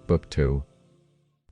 Book 2.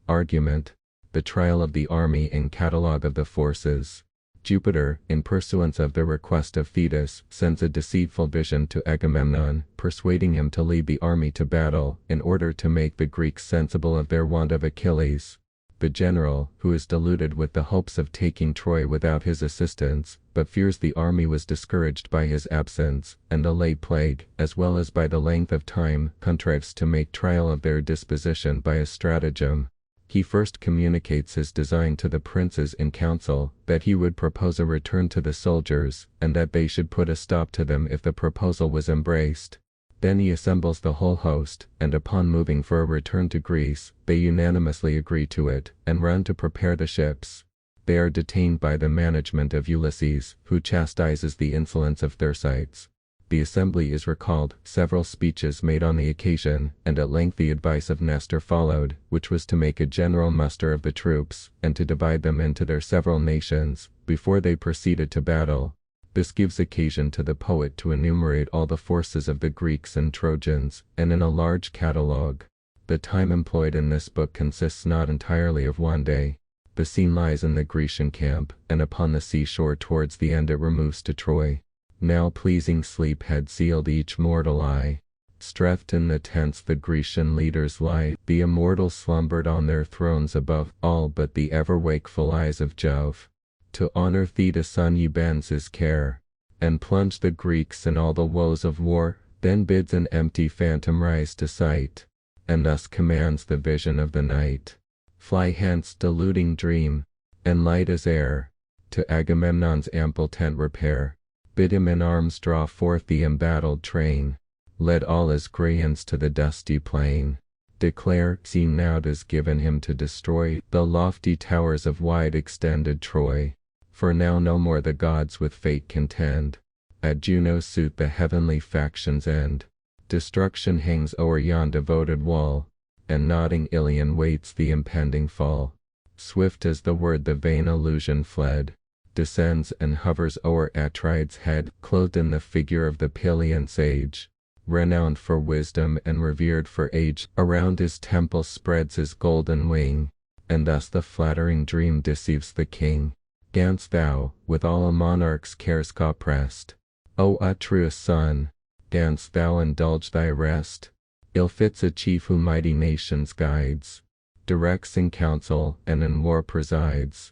Argument. The trial of the army and catalogue of the forces. Jupiter, in pursuance of the request of Thetis, sends a deceitful vision to Agamemnon, persuading him to lead the army to battle, in order to make the Greeks sensible of their want of Achilles. The general, who is deluded with the hopes of taking Troy without his assistance, but fears the army was discouraged by his absence, and the late plague, as well as by the length of time, contrives to make trial of their disposition by a stratagem. He first communicates his design to the princes in council, that he would propose a return to the soldiers, and that they should put a stop to them if the proposal was embraced. Then he assembles the whole host, and upon moving for a return to Greece, they unanimously agree to it, and run to prepare the ships. They are detained by the management of Ulysses, who chastises the insolence of Thersites. The assembly is recalled, several speeches made on the occasion, and at length the advice of Nestor followed, which was to make a general muster of the troops, and to divide them into their several nations, before they proceeded to battle. This gives occasion to the poet to enumerate all the forces of the Greeks and Trojans, and in a large catalogue. The time employed in this book consists not entirely of one day. The scene lies in the Grecian camp, and upon the seashore towards the end it removes to Troy. Now pleasing sleep had sealed each mortal eye. Stretched in the tents the Grecian leaders lie, the immortals slumbered on their thrones above, all but the ever-wakeful eyes of Jove. To honor Thetis son he bends his care, and plunge the Greeks in all the woes of war, then bids an empty phantom rise to sight, and thus commands the vision of the night. Fly hence, deluding dream, and light as air, to Agamemnon's ample tent repair. Bid him in arms draw forth the embattled train. Led all his Graians to the dusty plain. Declare, see now 'tis given him to destroy the lofty towers of wide extended Troy. For now no more the gods with fate contend. At Juno's suit the heavenly factions end. Destruction hangs o'er yon devoted wall, and nodding Ilion waits the impending fall. Swift as the word the vain illusion fled, descends and hovers o'er Atrides' head, clothed in the figure of the Pylian sage, renowned for wisdom and revered for age. Around his temple spreads his golden wing, and thus the flattering dream deceives the king. Canst thou, with all a monarch's cares oppressed, O Atreus' son, canst thou indulge thy rest? Ill fits a chief who mighty nations guides, directs in council and in war presides,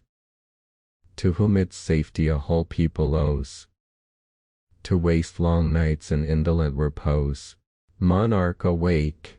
to whom its safety a whole people owes, to waste long nights in indolent repose. Monarch, awake!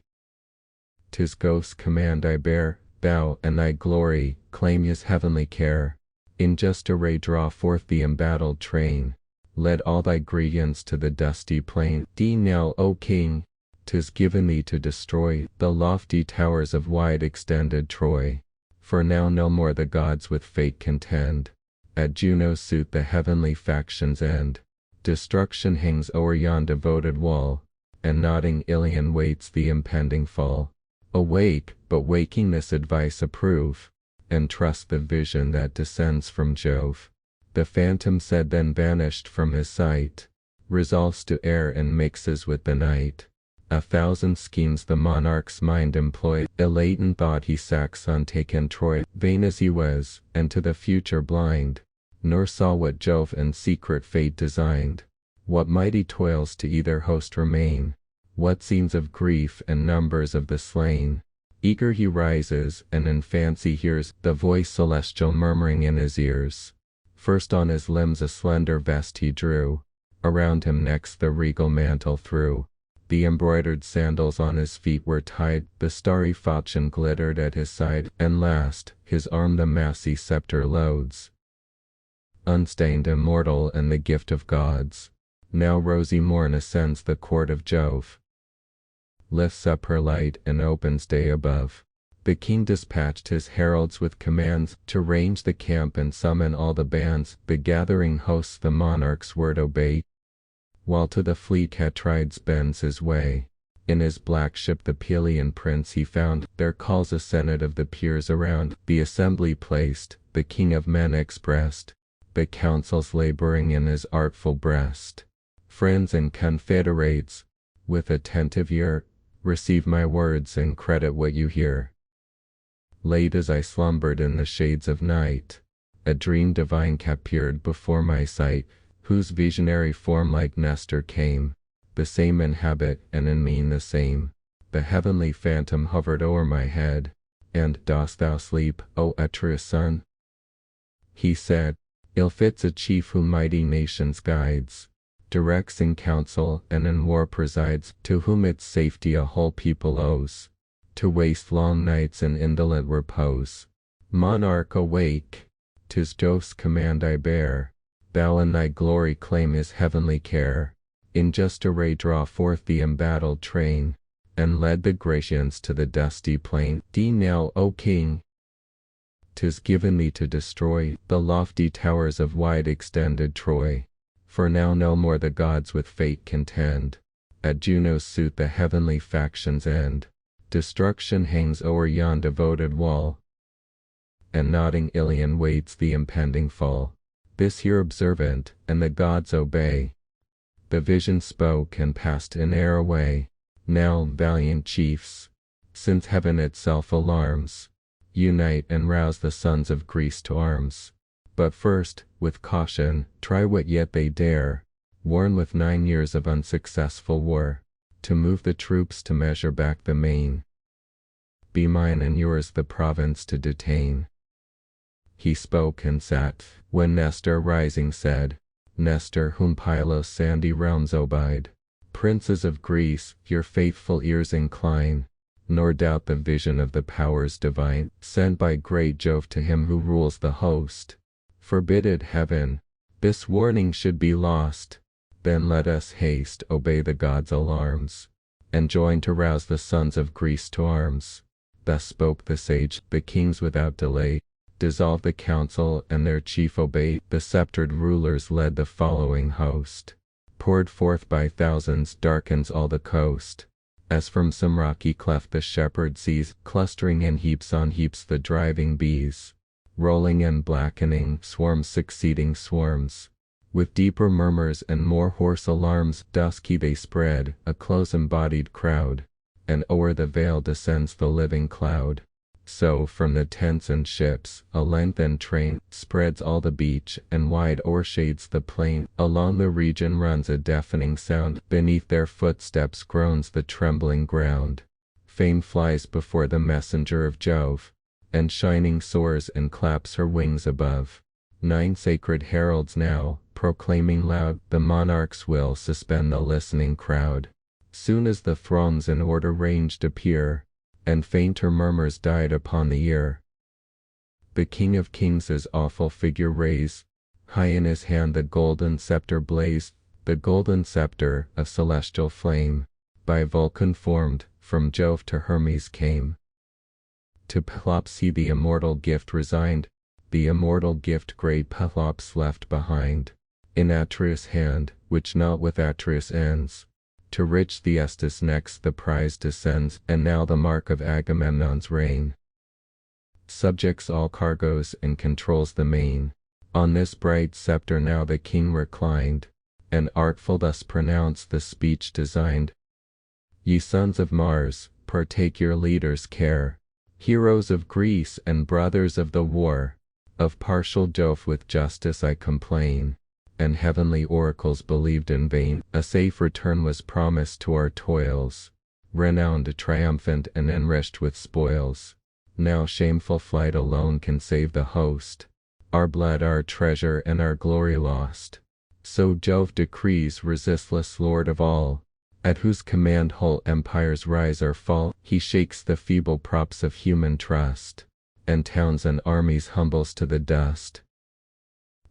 'Tis Ghost's command I bear, thou and thy glory claim his heavenly care. In just array draw forth the embattled train, led all thy Grecians to the dusty plain. Thee now, O king, 'tis given thee to destroy the lofty towers of wide extended Troy. For now no more the gods with fate contend. At Juno's suit the heavenly factions end. Destruction hangs o'er yon devoted wall, and nodding Ilion waits the impending fall. Awake, but waking this advice approve, and trust the vision that descends from Jove. The phantom said then vanished from his sight, resolves to err and mixes with the night. 1,000 schemes the monarch's mind employed, elate in thought he sacks untaken Troy. Vain as he was, and to the future blind, nor saw what Jove and secret fate designed. What mighty toils to either host remain, what scenes of grief and numbers of the slain. Eager he rises, and in fancy hears the voice celestial murmuring in his ears. First on his limbs a slender vest he drew, around him next the regal mantle threw. The embroidered sandals on his feet were tied, the starry falchion glittered at his side, and last, his arm the massy scepter loads. Unstained, immortal, and the gift of gods. Now rosy morn ascends the court of Jove, lifts up her light and opens day above. The king dispatched his heralds with commands to range the camp and summon all the bands. The gathering hosts the monarch's word obey, while to the fleet Atrides bends his way. In his black ship the Pylian prince he found, there calls a senate of the peers around. The assembly placed, the king of men expressed, the counsels laboring in his artful breast. Friends and confederates, with attentive ear, receive my words and credit what you hear. Late as I slumbered in the shades of night, a dream divine appeared before my sight, whose visionary form like Nestor came, the same in habit and in mien the same. The heavenly phantom hovered o'er my head, and, "Dost thou sleep, O Atreus' son?" He said, "Ill fits a chief who mighty nations guides, directs in council and in war presides, to whom its safety a whole people owes, to waste long nights in indolent repose. Monarch, awake! 'Tis Jove's command I bear. Thou in thy glory claim his heavenly care. In just array draw forth the embattled train, and led the Grecians to the dusty plain. Thee now, O king! 'Tis given thee to destroy the lofty towers of wide extended Troy. For now no more the gods with fate contend. At Juno's suit the heavenly factions end. Destruction hangs o'er yon devoted wall, and nodding Ilion waits the impending fall. This hear observant, and the gods obey. The vision spoke and passed in air away. Now, valiant chiefs, since heaven itself alarms, unite and rouse the sons of Greece to arms. But first, with caution, try what yet they dare, worn with 9 years of unsuccessful war, to move the troops to measure back the main. Be mine and yours the province to detain. He spoke and sat, when Nestor rising said, Nestor whom Pylos' sandy realms obeyed, princes of Greece, your faithful ears incline, nor doubt the vision of the powers divine, sent by great Jove to him who rules the host. Forbid it, heaven, this warning should be lost. Then let us haste, obey the gods' alarms, and join to rouse the sons of Greece to arms. Thus spoke the sage. The kings without delay dissolved the council and their chief obeyed. The sceptred rulers led the following host. Poured forth by thousands darkens all the coast. As from some rocky cleft the shepherd sees, clustering in heaps on heaps the driving bees, rolling and blackening, swarms succeeding swarms. With deeper murmurs and more hoarse alarms, dusky they spread, a close-embodied crowd, and o'er the vale descends the living cloud. So from the tents and ships, a lengthened train, spreads all the beach, and wide o'ershades the plain. Along the region runs a deafening sound, beneath their footsteps groans the trembling ground. Fame flies before the messenger of Jove, and shining soars and claps her wings above. 9 sacred heralds now, proclaiming loud, the monarch's will suspend the listening crowd. Soon as the throngs in order ranged appear, and fainter murmurs died upon the ear, the King of Kings his awful figure raised, high in his hand the golden scepter blazed. The golden scepter, of celestial flame, by Vulcan formed, from Jove to Hermes came. To Pelops he the immortal gift resigned, the immortal gift great Pelops left behind. In Atreus' hand, which not with Atreus ends, to rich Thyestes next the prize descends, and now the mark of Agamemnon's reign. Subjects all cargoes and controls the main. On this bright scepter now the king reclined, and artful thus pronounced the speech designed. Ye sons of Mars, partake your leader's care, heroes of Greece and brothers of the war. Of partial Jove with justice I complain, and heavenly oracles believed in vain. A safe return was promised to our toils, renowned, triumphant, and enriched with spoils. Now shameful flight alone can save the host, our blood, our treasure, and our glory lost. So Jove decrees, resistless lord of all, at whose command whole empires rise or fall. He shakes the feeble props of human trust, and towns and armies humbles to the dust.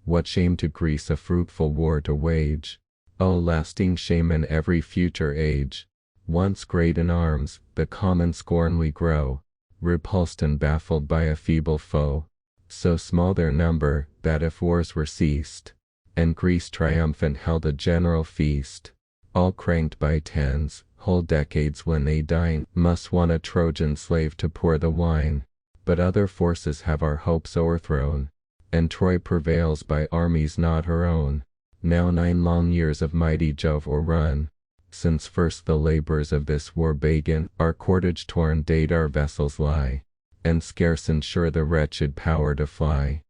What shame to Greece a fruitful war to wage! Oh, lasting shame in every future age! Once great in arms, the common scorn we grow, repulsed and baffled by a feeble foe. So small their number, that if wars were ceased, and Greece triumphant held a general feast, all cranked by tens, whole decades when they dine, must want a Trojan slave to pour the wine. But other forces have our hopes o'erthrown, and Troy prevails by armies not her own. Now 9 long years of mighty Jove o'errun, Since first the labors of this war began, our cordage torn date our vessels lie, and scarce ensure the wretched power to fly.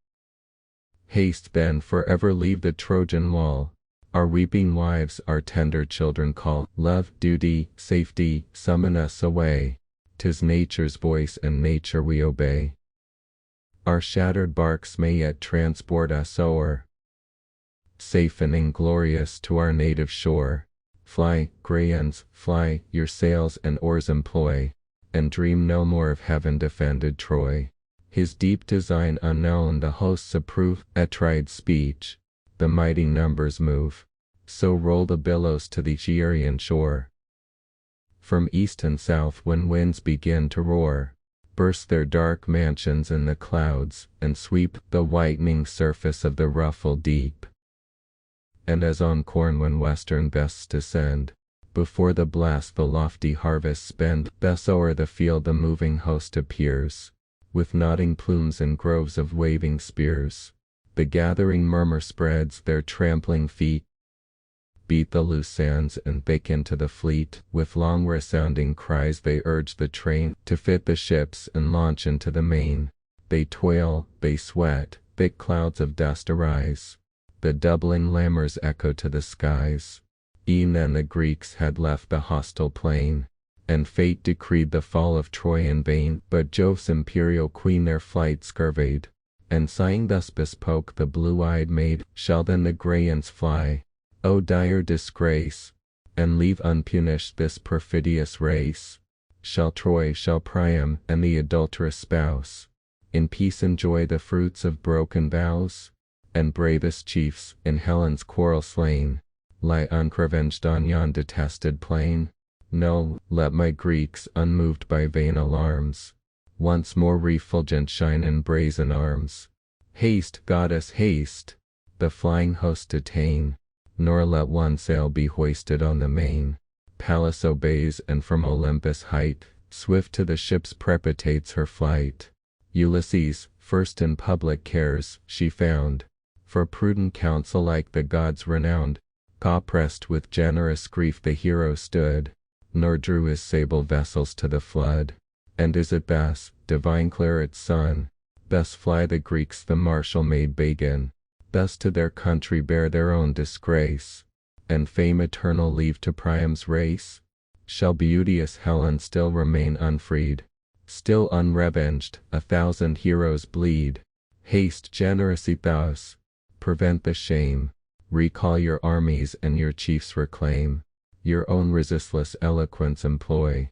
Haste then forever leave the Trojan wall, our weeping wives, our tender children call, love, duty, safety, summon us away, 'tis nature's voice and nature we obey. Our shattered barks may yet transport us o'er, safe and inglorious to our native shore. Fly, Graians, fly, your sails and oars employ, and dream no more of heaven defended Troy. His deep design unknown the hosts approve, Atride's speech, the mighty numbers move, so roll the billows to the Aegean shore. From east and south when winds begin to roar, burst their dark mansions in the clouds, and sweep the whitening surface of the ruffled deep. And as on corn when western vests descend, before the blast the lofty harvest spend, thus o'er the field the moving host appears, with nodding plumes and groves of waving spears. The gathering murmur spreads, their trampling feet beat the loose sands and bake into the fleet. With long resounding cries they urge the train to fit the ships and launch into the main. They toil, they sweat, thick clouds of dust arise, the doubling lammers echo to the skies. E'en then the Greeks had left the hostile plain, and fate decreed the fall of Troy in vain. But Jove's imperial queen their flight surveyed, and sighing thus bespoke the blue-eyed maid, shall then the Graians fly, O dire disgrace, and leave unpunished this perfidious race? Shall Troy, shall Priam, and the adulterous spouse, in peace enjoy the fruits of broken vows? And bravest chiefs, in Helen's quarrel slain, lie unrevenged on yon detested plain? No, let my Greeks, unmoved by vain alarms, once more refulgent shine in brazen arms. Haste, goddess, haste, the flying host detain, nor let one sail be hoisted on the main. Pallas obeys, and from Olympus' height, swift to the ships precipitates her flight. Ulysses, first in public cares, she found, for prudent counsel like the gods renowned. Oppressed with generous grief the hero stood, nor drew his sable vessels to the flood. And is it best, divine Claret's son, best fly the Greeks the martial maid began, best to their country bear their own disgrace, and fame eternal leave to Priam's race? Shall beauteous Helen still remain unfreed, still unrevenged, 1,000 heroes bleed? Haste, generous Ethos, prevent the shame, recall your armies and your chiefs reclaim, your own resistless eloquence employ,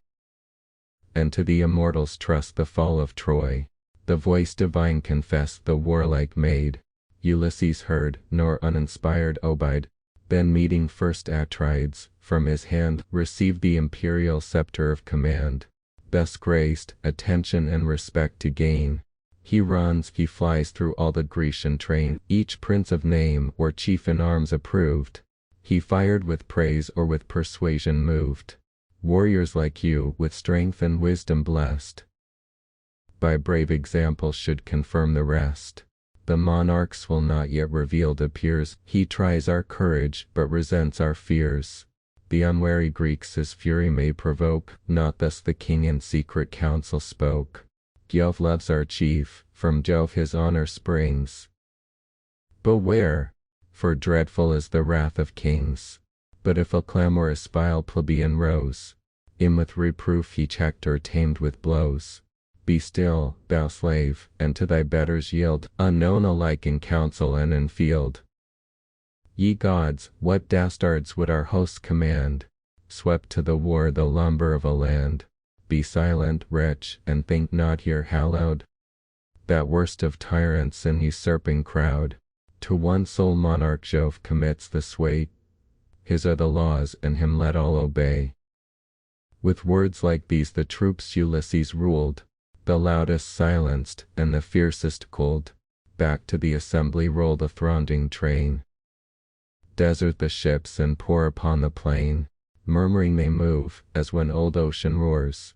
and to the immortals trust the fall of Troy. The voice divine confessed the warlike maid, Ulysses heard, nor uninspired obeyed. Then meeting first Atrides, from his hand received the imperial scepter of command. Best graced, attention and respect to gain, he runs, he flies through all the Grecian train. Each prince of name or chief in arms approved, he fired with praise or with persuasion moved. Warriors like you, with strength and wisdom blessed, by brave example should confirm the rest. The monarch's will not yet revealed appears, he tries our courage, but resents our fears. The unwary Greeks his fury may provoke, not thus the king in secret council spoke. Jove loves our chief, from Jove his honor springs. Beware, for dreadful is the wrath of kings. But if a clamorous vile plebeian rose, him with reproof he checked or tamed with blows. Be still, thou slave, and to thy betters yield, unknown alike in council and in field. Ye gods, what dastards would our hosts command, swept to the war the lumber of a land? Be silent, wretch, and think not here hallowed, that worst of tyrants and usurping crowd. To one sole monarch Jove commits the sway, his are the laws and him let all obey. With words like these the troops Ulysses ruled, the loudest silenced and the fiercest cooled. Back to the assembly roll the thronging train. Desert the ships and pour upon the plain, murmuring they move, as when old ocean roars,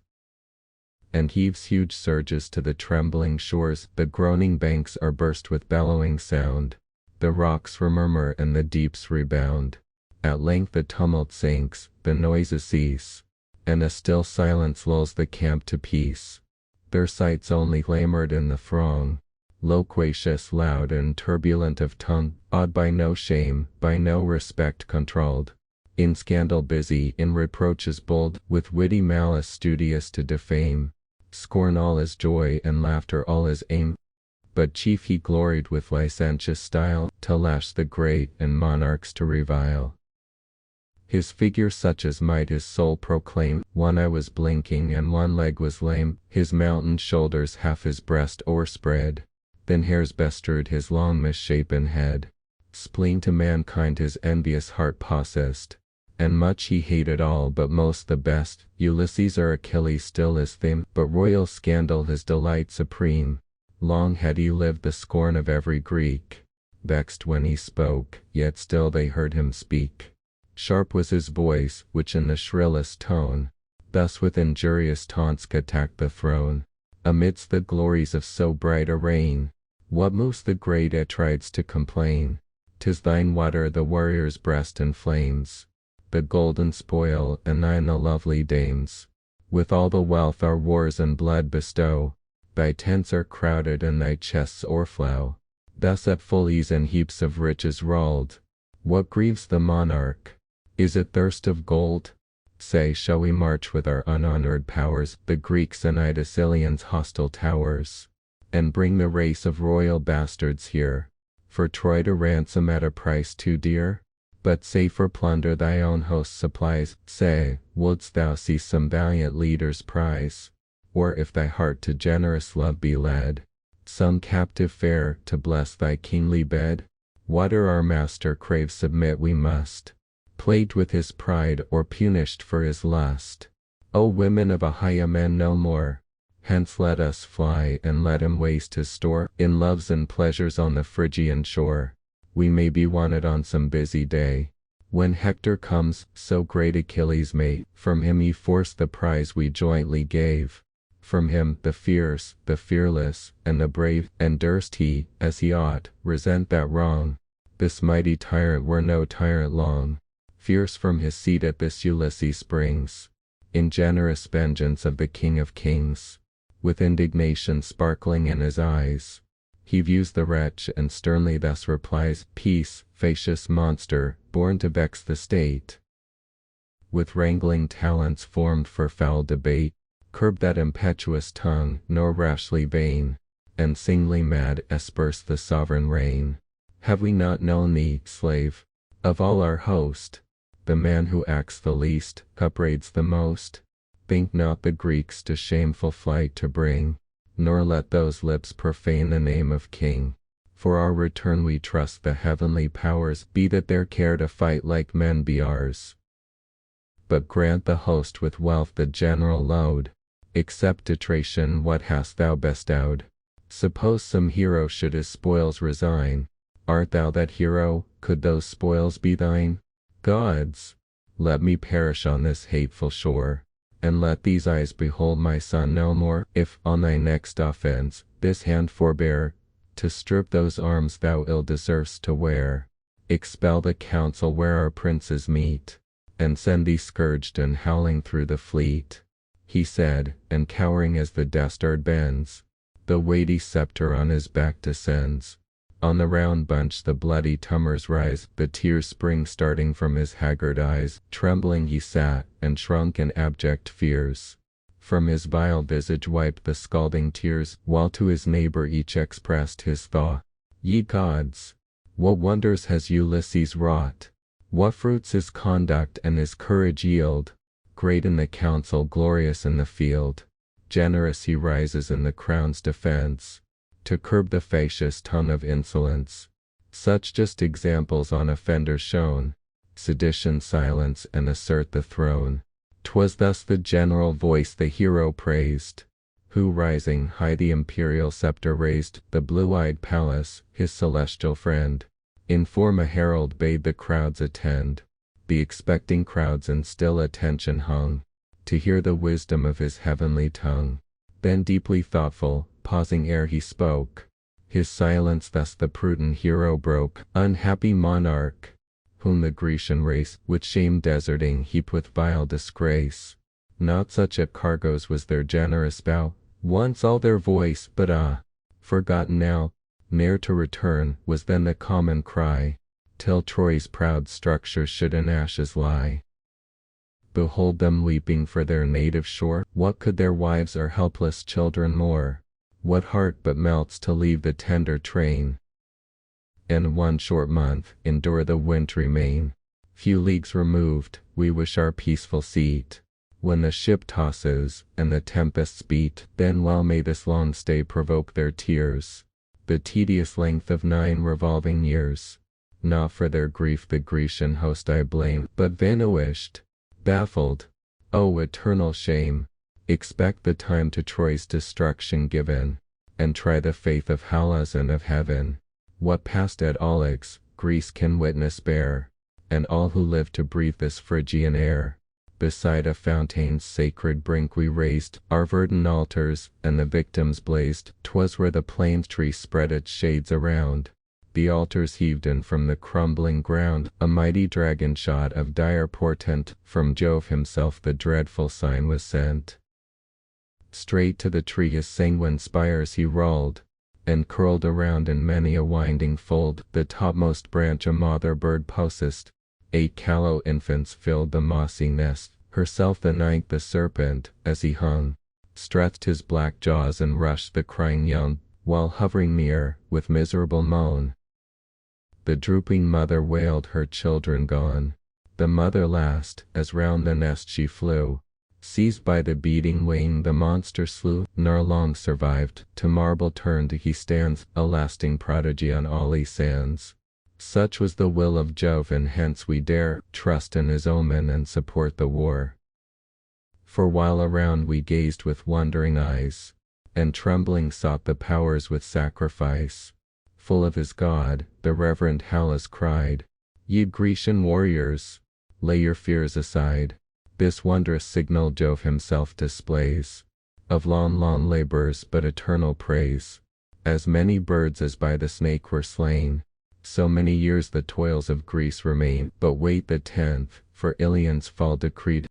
and heaves huge surges to the trembling shores. The groaning banks are burst with bellowing sound, the rocks remurmur and the deeps rebound. At length the tumult sinks, the noises cease, and a still silence lulls the camp to peace. Their sights only glamoured in the throng, loquacious, loud, and turbulent of tongue, awed by no shame, by no respect controlled. In scandal busy, in reproaches bold, with witty malice studious to defame. Scorn all his joy, and laughter all his aim. But chief he gloried with licentious style, to lash the great, and monarchs to revile. His figure such as might his soul proclaim, one eye was blinking and one leg was lame, his mountain shoulders half his breast o'erspread, thin hairs bestrewed his long misshapen head. Spleen to mankind his envious heart possessed, and much he hated all but most the best. Ulysses or Achilles still his theme, but royal scandal his delight supreme. Long had he lived the scorn of every Greek, vexed when he spoke, yet still they heard him speak. Sharp was his voice, which in the shrillest tone, thus with injurious taunts attacked the throne. Amidst the glories of so bright a reign, what moves the great Atrides to complain? 'Tis thine water the warrior's breast inflames, the golden spoil, and thine the lovely dames. With all the wealth our wars and blood bestow, thy tents are crowded and thy chests o'erflow. Thus at full ease in heaps of riches rolled, what grieves the monarch? Is it thirst of gold? Say, shall we march with our unhonored powers, the Greeks and Idacilians' hostile towers, and bring the race of royal bastards here, for Troy to ransom at a price too dear? But say, for plunder thy own host supplies. Say, wouldst thou see some valiant leader's prize? Or if thy heart to generous love be led, some captive fair to bless thy kingly bed? Whate'er our master craves submit we must, plagued with his pride or punished for his lust. O women of Achaia, no more, hence let us fly, and let him waste his store in loves and pleasures on the Phrygian shore. We may be wanted on some busy day, when Hector comes, so great Achilles may, from him he force the prize we jointly gave. From him, the fierce, the fearless, and the brave, and durst he, as he ought, resent that wrong? This mighty tyrant were no tyrant long. Fierce from his seat at this Ulysses springs, in generous vengeance of the King of Kings. With indignation sparkling in his eyes, he views the wretch and sternly thus replies, Peace, facious monster, born to vex the state. With wrangling talents formed for foul debate, curb that impetuous tongue, nor rashly vain, and singly mad asperse the sovereign reign. Have we not known thee, slave, of all our host, the man who acts the least, upbraids the most? Think not the Greeks to shameful flight to bring, nor let those lips profane the name of king. For our return we trust the heavenly powers, be that their care to fight like men be ours. But grant the host with wealth the general load, accept to Trajan what hast thou bestowed. Suppose some hero should his spoils resign, art thou that hero, could those spoils be thine? Gods, let me perish on this hateful shore, and let these eyes behold my son no more. If, on thy next offense, this hand forbear to strip those arms thou ill deserv'st to wear, expel the council where our princes meet, and send thee scourged and howling through the fleet. He said, and cowering as the dastard bends, the weighty scepter on his back descends. On the round bunch the bloody tumors rise, the tears spring starting from his haggard eyes. Trembling he sat, and shrunk in abject fears. From his vile visage wiped the scalding tears, while to his neighbor each expressed his thought. Ye gods, what wonders has Ulysses wrought? What fruits his conduct and his courage yield? Great in the council, glorious in the field, generous he rises in the crown's defense, to curb the factious tongue of insolence. Such just examples on offenders shown, sedition silence and assert the throne. 'Twas thus the general voice the hero praised, who rising high the imperial scepter raised. The blue-eyed Pallas, his celestial friend, in form a herald bade the crowds attend. The expecting crowds in still attention hung, to hear the wisdom of his heavenly tongue. Then deeply thoughtful, pausing ere he spoke, his silence thus the prudent hero broke. Unhappy monarch, whom the Grecian race, with shame deserting, heap with vile disgrace. Not such at cargoes was their generous bow, once all their voice, but forgotten now, ne'er to return, was then the common cry, till Troy's proud structures should in ashes lie. Behold them weeping for their native shore, what could their wives or helpless children more? What heart but melts to leave the tender train, and 1 short month endure the wintry main? Few leagues removed, we wish our peaceful seat, when the ship tosses, and the tempests beat, then well may this long stay provoke their tears, the tedious length of 9 revolving years. Not for their grief the Grecian host I blame, but vanquished, baffled, oh eternal shame, expect the time to Troy's destruction given, and try the faith of Hellas and of heaven. What passed at Aulis, Greece can witness bear, and all who live to breathe this Phrygian air. Beside a fountain's sacred brink we raised our verdant altars, and the victims blazed. 'Twas where the plane tree spread its shades around. The altars heaved in from the crumbling ground, a mighty dragon shot of dire portent, from Jove himself the dreadful sign was sent. Straight to the tree his sanguine spires he rolled, and curled around in many a winding fold. The topmost branch a mother bird possessed, 8 callow infants filled the mossy nest. Herself the 9th the serpent, as he hung, stretched his black jaws and rushed the crying young, while hovering near, with miserable moan, the drooping mother wailed her children gone. The mother last, as round the nest she flew, seized by the beating wing the monster slew, nor long survived, to marble turned he stands, a lasting prodigy on Aulis sands. Such was the will of Jove, and hence we dare trust in his omen and support the war. For while around we gazed with wondering eyes, and trembling sought the powers with sacrifice, full of his god, the reverend Hellas cried, "Ye Grecian warriors, lay your fears aside. This wondrous signal Jove himself displays, of long labors but eternal praise. As many birds as by the snake were slain, so many years the toils of Greece remain. But wait the 10th, for Ilion's fall decreed.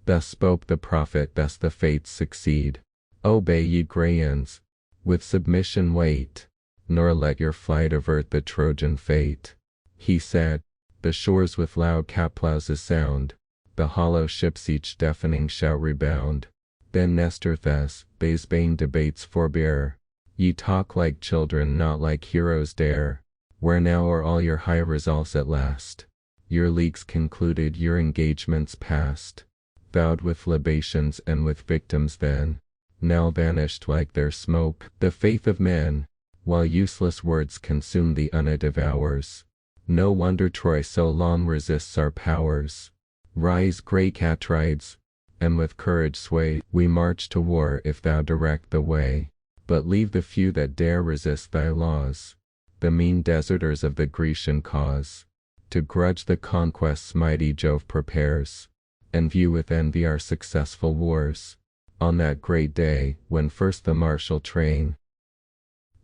Thus spoke the prophet, thus the fates succeed. Obey ye Graians, with submission wait, nor let your flight avert the Trojan fate." He said, the shores with loud caplauses sound, the hollow ships each deafening shout rebound. Then Nestor thus, these vain debates forbear. Ye talk like children, not like heroes dare. Where now are all your high resolves at last? Your leagues concluded, your engagements past, vowed with libations and with victims then, now vanished like their smoke, the faith of men, while useless words consume the unitive hours. No wonder Troy so long resists our powers. Rise, great Catrides, and with courage sway. We march to war if thou direct the way, but leave the few that dare resist thy laws, the mean deserters of the Grecian cause. To grudge the conquests mighty Jove prepares, and view with envy our successful wars. On that great day, when first the martial train,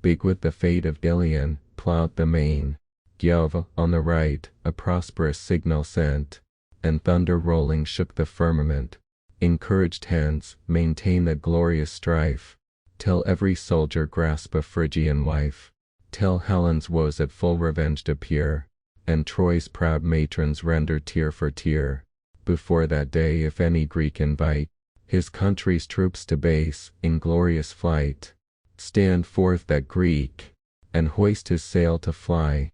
big with the fate of Ilion, plowed the main, Jove, on the right, a prosperous signal sent, and thunder rolling shook the firmament. Encouraged hands maintain the glorious strife, till every soldier grasp a Phrygian wife, till Helen's woes at full revenged appear, and Troy's proud matrons render tear for tear. Before that day, if any Greek invite his country's troops to base inglorious flight, stand forth that Greek, and hoist his sail to fly,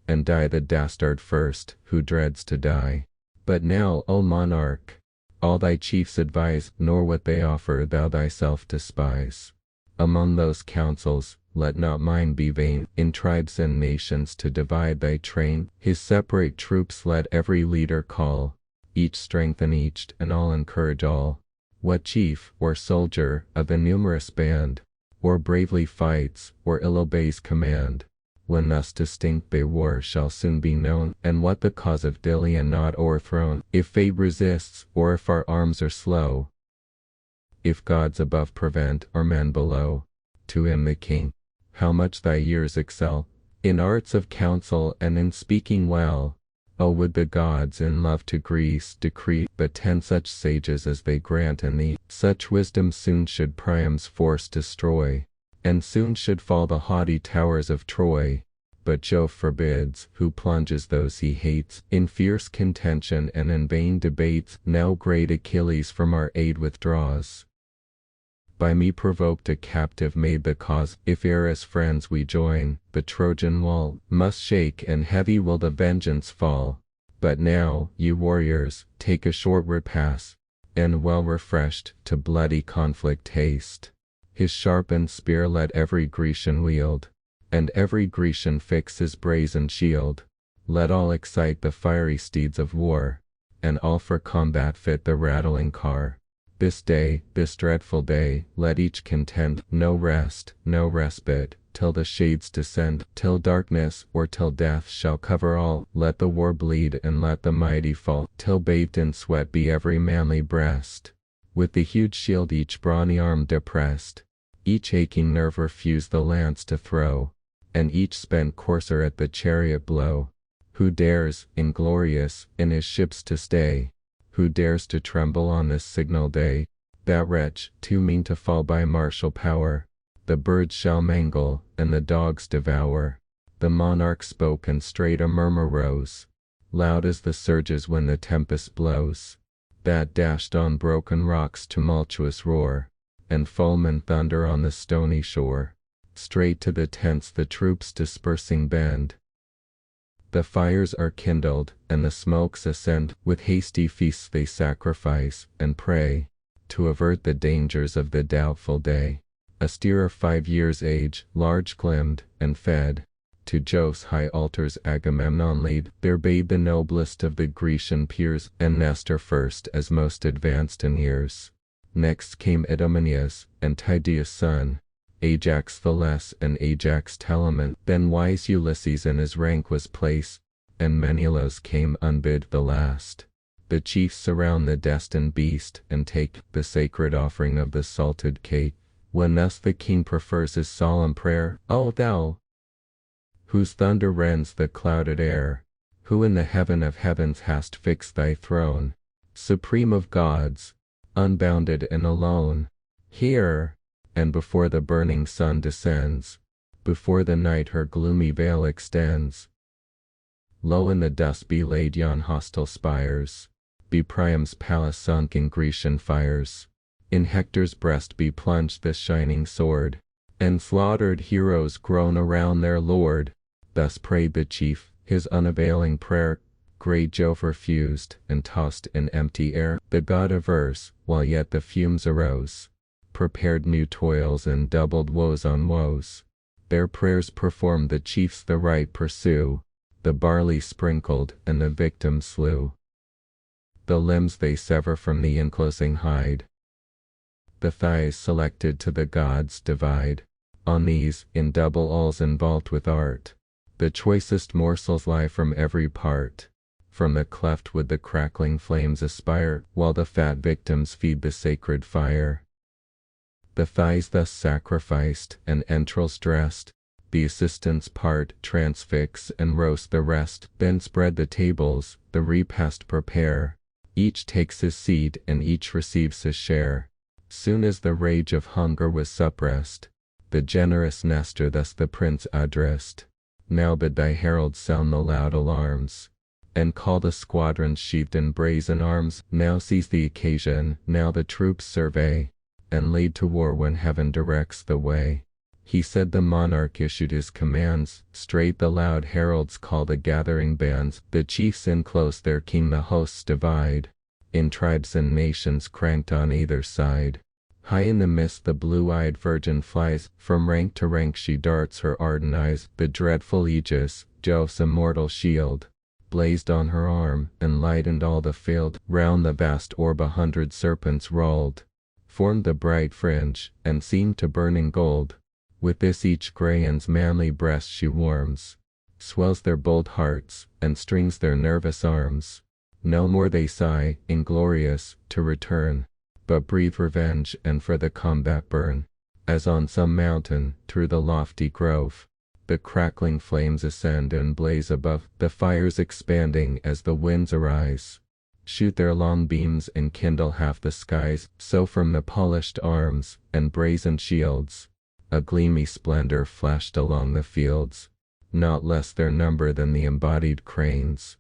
and die the dastard first, who dreads to die. But now, O monarch, all thy chiefs advise, nor what they offer thou thyself despise. Among those counsels, let not mine be vain. In tribes and nations to divide thy train, his separate troops let every leader call, each strengthen each, and all encourage all. What chief, or soldier, of the numerous band, or bravely fights, or ill obeys command, when thus distinct they war shall soon be known, and what the cause of Ilion not o'erthrown, if fate resists, or if our arms are slow, if gods above prevent, or men below. To him the king, how much thy years excel, in arts of counsel and in speaking well, Oh, would the gods in love to Greece decree but 10 such sages as they grant in thee, such wisdom soon should Priam's force destroy, and soon should fall the haughty towers of Troy. But Jove forbids, who plunges those he hates in fierce contention and in vain debates. Now great Achilles from our aid withdraws, by me provoked a captive made the cause. If e'er as friends we join, the Trojan wall must shake and heavy will the vengeance fall. But now, ye warriors, take a short repast, and well refreshed, to bloody conflict haste. His sharpened spear let every Grecian wield, and every Grecian fix his brazen shield. Let all excite the fiery steeds of war, and all for combat fit the rattling car. This day, this dreadful day, let each contend, no rest, no respite, till the shades descend, till darkness, or till death shall cover all. Let the war bleed and let the mighty fall, till bathed in sweat be every manly breast. With the huge shield each brawny arm depressed, each aching nerve refuse the lance to throw, and each spent courser at the chariot blow. Who dares, inglorious, in his ships to stay? Who dares to tremble on this signal day? That wretch, too mean to fall by martial power, the birds shall mangle, and the dogs devour. The monarch spoke and straight a murmur rose, loud as the surges when the tempest blows, that dashed on broken rocks tumultuous roar, and foam and thunder on the stony shore. Straight to the tents the troops dispersing bend. The fires are kindled, and the smokes ascend. With hasty feasts they sacrifice, and pray, to avert the dangers of the doubtful day. A steer of 5 years' age, large glimbed, and fed, to Jove's high altars Agamemnon lead. There bade the noblest of the Grecian peers, and Nestor first as most advanced in years. Next came Idomeneus, and Tydeus' son, Ajax the less, and Ajax Telamon. Then wise Ulysses in his rank was placed, and Menelaus came unbid the last. The chiefs surround the destined beast, and take the sacred offering of the salted cake. When thus the king prefers his solemn prayer, O thou, whose thunder rends the clouded air, who in the heaven of heavens hast fixed thy throne, supreme of gods, unbounded and alone, hear! And before the burning sun descends, before the night her gloomy veil extends, low in the dust be laid yon hostile spires, be Priam's palace sunk in Grecian fires. In Hector's breast be plunged the shining sword, and slaughtered heroes groan around their lord. Thus prayed the chief, his unavailing prayer. Great Jove refused, and tossed in empty air. The god averse, while yet the fumes arose, prepared new toils and doubled woes on woes. Their prayers performed, the chiefs the rite pursue, the barley sprinkled, and the victim slew. The limbs they sever from the enclosing hide, the thighs selected to the gods divide. On these, in double alls involved with art, the choicest morsels lie from every part. From the cleft wood the crackling flames aspire, while the fat victims feed the sacred fire. The thighs thus sacrificed, and entrails dressed, the assistants part, transfix, and roast the rest. Then spread the tables, the repast prepare. Each takes his seat, and each receives his share. Soon as the rage of hunger was suppressed, the generous Nestor thus the prince addressed. Now bid thy heralds sound the loud alarms, and call the squadrons sheathed in brazen arms. Now seize the occasion, now the troops survey, and lead to war when heaven directs the way. He said, the monarch issued his commands. Straight the loud heralds call the gathering bands. The chiefs enclose their king, the hosts divide, in tribes and nations cranked on either side. High in the mist the blue-eyed virgin flies, from rank to rank she darts her ardent eyes. The dreadful aegis, Jove's immortal shield, blazed on her arm, and lightened all the field. Round the vast orb 100 serpents rolled, formed the bright fringe, and seemed to burn in gold. With this each Graian's manly breast she warms, swells their bold hearts, and strings their nervous arms. No more they sigh, inglorious, to return, but breathe revenge, and for the combat burn. As on some mountain, through the lofty grove, The crackling flames ascend and blaze above, the fires expanding as the winds arise. Shoot their long beams and kindle half the skies, so from the polished arms and brazen shields, a gleamy splendor flashed along the fields, not less their number than the embodied cranes.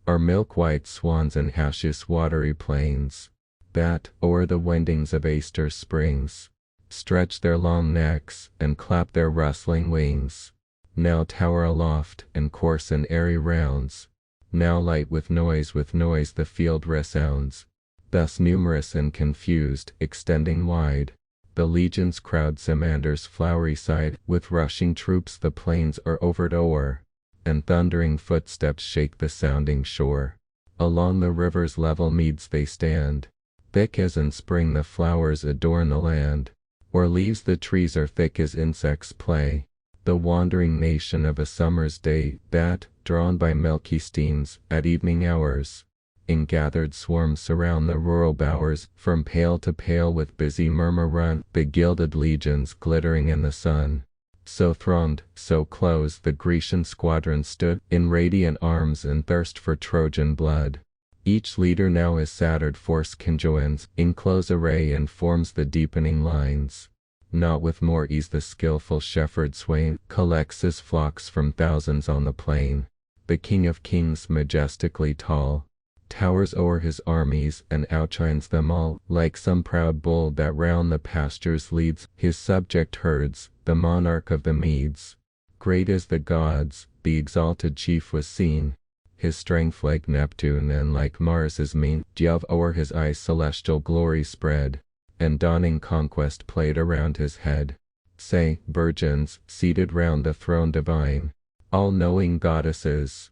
Are milk-white swans and Hashus watery plains, that, o'er the windings of Aster springs, stretch their long necks and clap their rustling wings, now tower aloft and course in airy rounds, now light with noise the field resounds. Thus numerous and confused, extending wide, the legions crowd Samander's flowery side. With rushing troops the plains are overed o'er, and thundering footsteps shake the sounding shore. Along the river's level meads they stand, thick as in spring the flowers adorn the land, or leaves the trees are thick as insects play. The wandering nation of a summer's day, that, drawn by milky steams, at evening hours, in gathered swarms surround the rural bowers. From pale to pale with busy murmur run the gilded legions glittering in the sun. So thronged, so close, the Grecian squadron stood in radiant arms and thirst for Trojan blood. Each leader now his sattered force conjoins in close array and forms the deepening lines. Not with more ease the skillful shepherd swain collects his flocks from thousands on the plain. The King of Kings, majestically tall, towers o'er his armies and outshines them all. Like some proud bull that round the pastures leads his subject herds, the monarch of the meads. Great as the gods, the exalted chief was seen, his strength like Neptune and like Mars his mien. Jove o'er his eyes celestial glory spread, and dawning conquest played around his head. Say, virgins, seated round the throne divine, all-knowing goddesses,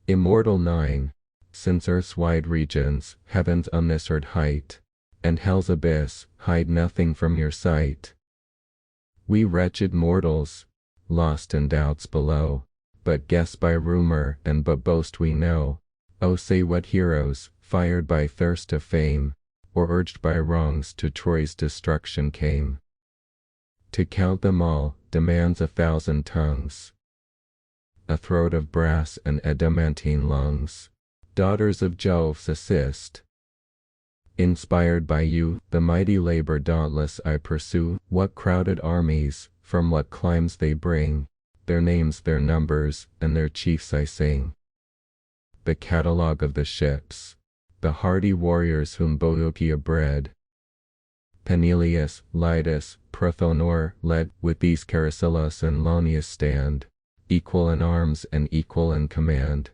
immortal nine, since earth's wide regions, heaven's unmeasured height, and hell's abyss, hide nothing from your sight. We wretched mortals, lost in doubts below, but guess by rumor and but boast we know. Oh, say what heroes, fired by thirst of fame, or urged by wrongs to Troy's destruction came. To count them all, demands 1,000 tongues, a throat of brass and adamantine lungs. Daughters of Jove's assist. Inspired by you, the mighty labor dauntless I pursue. What crowded armies, from what climes they bring, their names, their numbers, and their chiefs I sing. The catalogue of the ships, the hardy warriors whom Boeotia bred. Peneleus, Leitus, Prothonor led. With these Chrysilas and Launius stand, equal in arms and equal in command.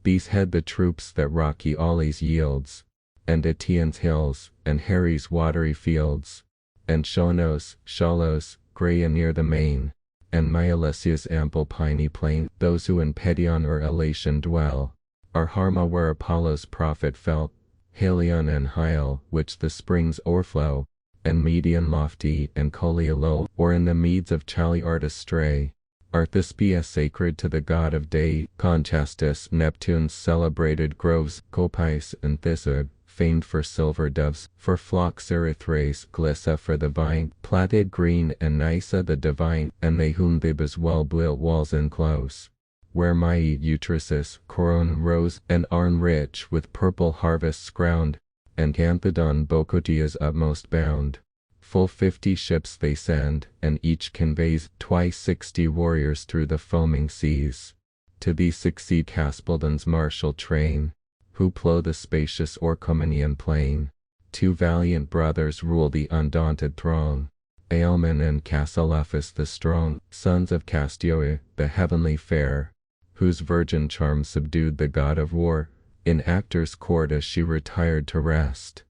These head the troops that rocky Aulis yields, and Aeaeon's hills, and Herè's watery fields, and Shonos, Shalos, Graea near the main, and Myalessia's ample piny plain. Those who in Petion or Elation dwell, are Harma where Apollo's prophet fell, Halion and Hyle, which the springs o'erflow, and Median lofty and Colia low, or in the meads of Chaliartus stray. Arthispia sacred to the god of day, Conchestus, Neptune's celebrated groves, Copais and Thisbe, famed for silver doves, for flocks Erythrace, Glyssa for the vine, plaited green and Nysa the divine, and they whom Thebes well-built walls enclose, where Maia Utrisis, Coron rose, and Arne rich with purple harvests crowned, and Anthedon Boeotia's utmost bound. Full 50 ships they send, and each conveys twice 60 warriors through the foaming seas. To these succeed Caspaldon's martial train, who plough the spacious Orchomenian plain. 2 valiant brothers rule the undaunted throng, Aelman and Cassilophus the strong, sons of Castioe, the heavenly fair, whose virgin charms subdued the god of war, in Actor's court as she retired to rest.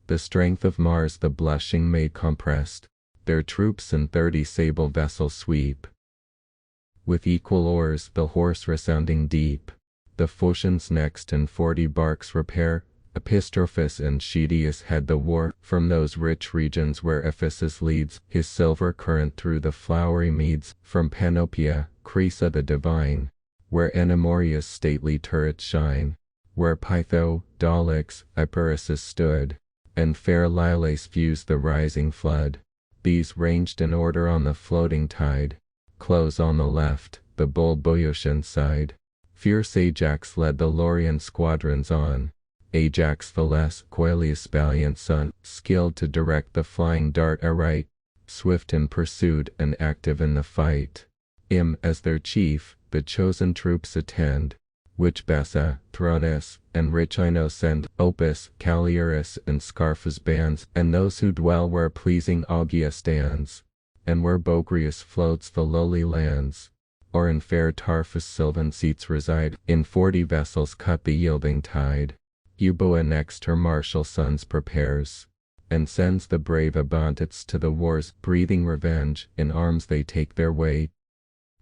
The strength of Mars the blushing maid compressed, their troops in 30 sable vessels sweep. With equal oars the hoarse resounding deep, the Phocians next in 40 barks repair. Epistrophus and Schedius head the war, from those rich regions where Ephesus leads his silver current through the flowery meads. From Panopia, Crisa the divine, where Enamoria's stately turrets shine, where Pytho, Daulis, Epirus stood, and fair Lilys views the rising flood. These ranged in order on the floating tide. Close on the left, the bold Boeotian side. Fierce Ajax led the Laurian squadrons on. Ajax the less Coelius' valiant son, skilled to direct the flying dart aright, swift in pursuit and active in the fight. Him as their chief, the chosen troops attend, which Bessa, Thrones, and rich Ino send, Opus, Caliurus, and Scarphus bands, and those who dwell where pleasing Augia stands, and where Bogrius floats the lowly lands, or in fair Tarphus sylvan seats reside, in 40 vessels cut the yielding tide. Euboea next her martial sons prepares, and sends the brave Abantites to the wars, breathing revenge, in arms they take their way.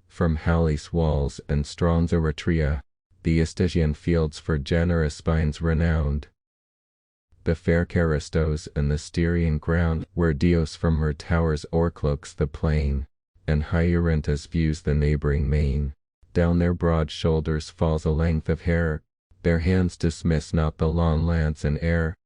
From Halys' walls and strong Eretria, the Istygian fields for generous spines renowned. The fair Charistos and the Styrian ground, where Dios from her towers o'ercloaks the plain, and high Eurytus views the neighboring main. Down their broad shoulders falls a length of hair, their hands dismiss not the long lance and air,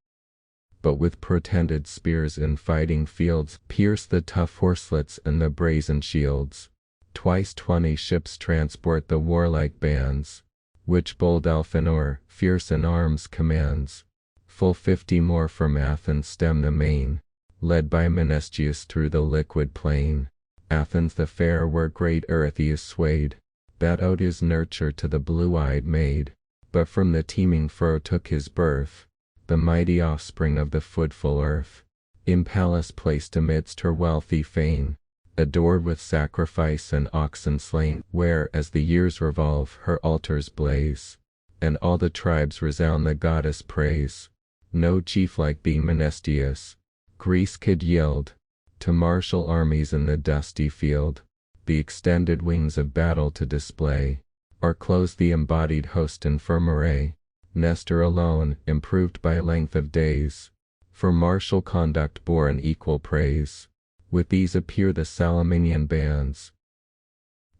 but with protended spears in fighting fields, pierce the tough horselets and the brazen shields. Twice 20 ships transport the warlike bands, which bold Elphenor, fierce in arms, commands. Full 50 more from Athens stem the main, led by Menestius through the liquid plain. Athens the fair where great Erytheus swayed, that owed his nurture to the blue-eyed maid, but from the teeming fro took his birth, the mighty offspring of the foodful earth. In palace placed amidst her wealthy fane, adored with sacrifice and oxen slain, where, as the years revolve, her altars blaze, and all the tribes resound the goddess' praise. No chief like thee, Menestius, Greece could yield, to martial armies in the dusty field, the extended wings of battle to display, or close the embodied host in firm array. Nestor alone, improved by length of days, for martial conduct bore an equal praise. With these appear the Salaminian bands,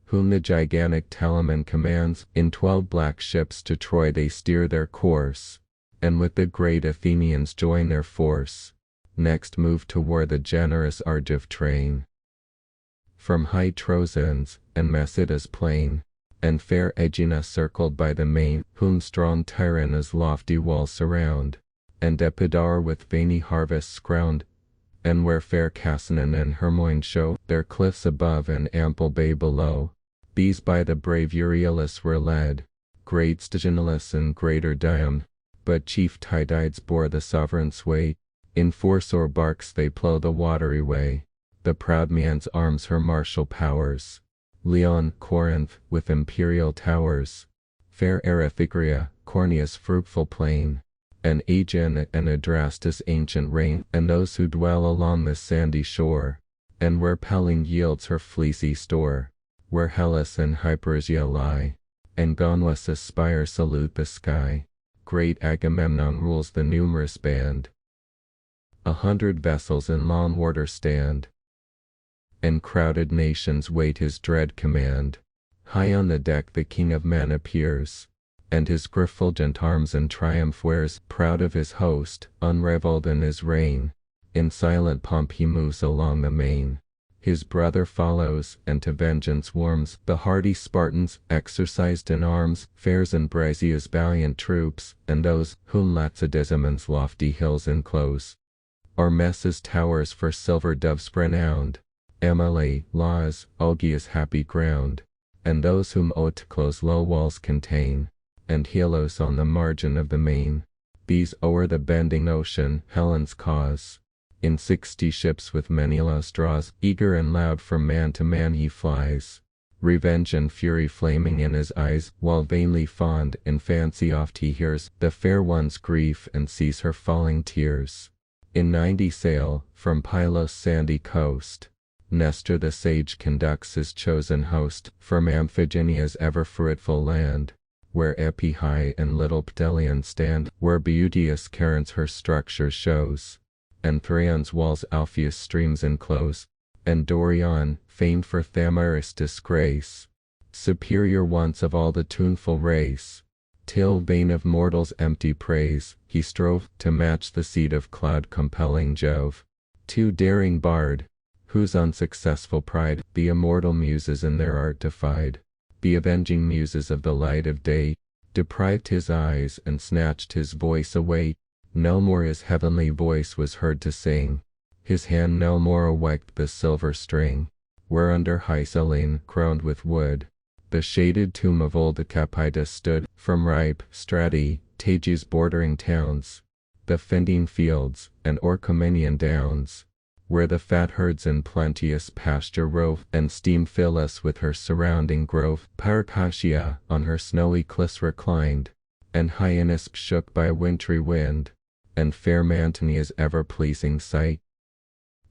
whom the gigantic Telamon commands. In 12 black ships to Troy they steer their course, and with the great Athenians join their force. Next move to war the generous Argive train, from high Trozens, and Masida's plain, and fair Aegina circled by the main, whom strong Tyranna's lofty walls surround, and Epidaur with veiny harvests crowned, and where fair Cassinin and Hermoine show their cliffs above and ample bay below. These by the brave Euryalus were led, great Stesilaus and greater Dium, but chief Tydides bore the sovereign sway. In 4 sore barks they plough the watery way, the proud Means arms her martial powers. Leon, Corinth, with imperial towers, fair Erythicrea, Cornea's fruitful plain, and Aegean and Adrastus' ancient reign, and those who dwell along the sandy shore, and where Pellene yields her fleecy store, where Hellas and Hypersia lie, and Gonus aspire salute the sky. Great Agamemnon rules the numerous band. 100 vessels in long order stand, and crowded nations wait his dread command. High on the deck the king of men appears, and his refulgent arms in triumph wears. Proud of his host, unrivalled in his reign, in silent pomp he moves along the main. His brother follows, and to vengeance warms. The hardy Spartans, exercised in arms, fares in Brasia's valiant troops, and those whom Lacedaemon's lofty hills enclose, are Messa's towers for silver doves renowned. Emily, Laws, Augia's happy ground, and those whom Oetclo's low walls contain, and Helos on the margin of the main. These o'er the bending ocean, Helen's cause, in 60 ships with Menelaus draws. Eager and loud from man to man he flies, revenge and fury flaming in his eyes, while vainly fond in fancy oft he hears the fair one's grief and sees her falling tears. In 90 sail, from Pylos' sandy coast, Nestor the sage conducts his chosen host, from Amphigenia's ever fruitful land, where Epihai and little Pteleon stand, where beauteous Cairns her structure shows, and Thraon's walls Alpheus streams enclose, and Dorion, famed for Thamyris' disgrace, superior once of all the tuneful race, till vain of mortals' empty praise, he strove to match the seed of cloud-compelling Jove. Too daring bard, whose unsuccessful pride the immortal muses in their art defied. The avenging muses of the light of day deprived his eyes and snatched his voice away. No more his heavenly voice was heard to sing. His hand no more awakened the silver string, whereunder high Selene, crowned with wood, the shaded tomb of old Capita stood. From ripe Strati, Tage's bordering towns, the fending fields, and Orchomenian downs, where the fat herds in plenteous pasture rove, and steam fill us with her surrounding grove. Paracasia on her snowy cliffs reclined, and Hyannis shook by a wintry wind, and fair Mantinea's ever-pleasing sight.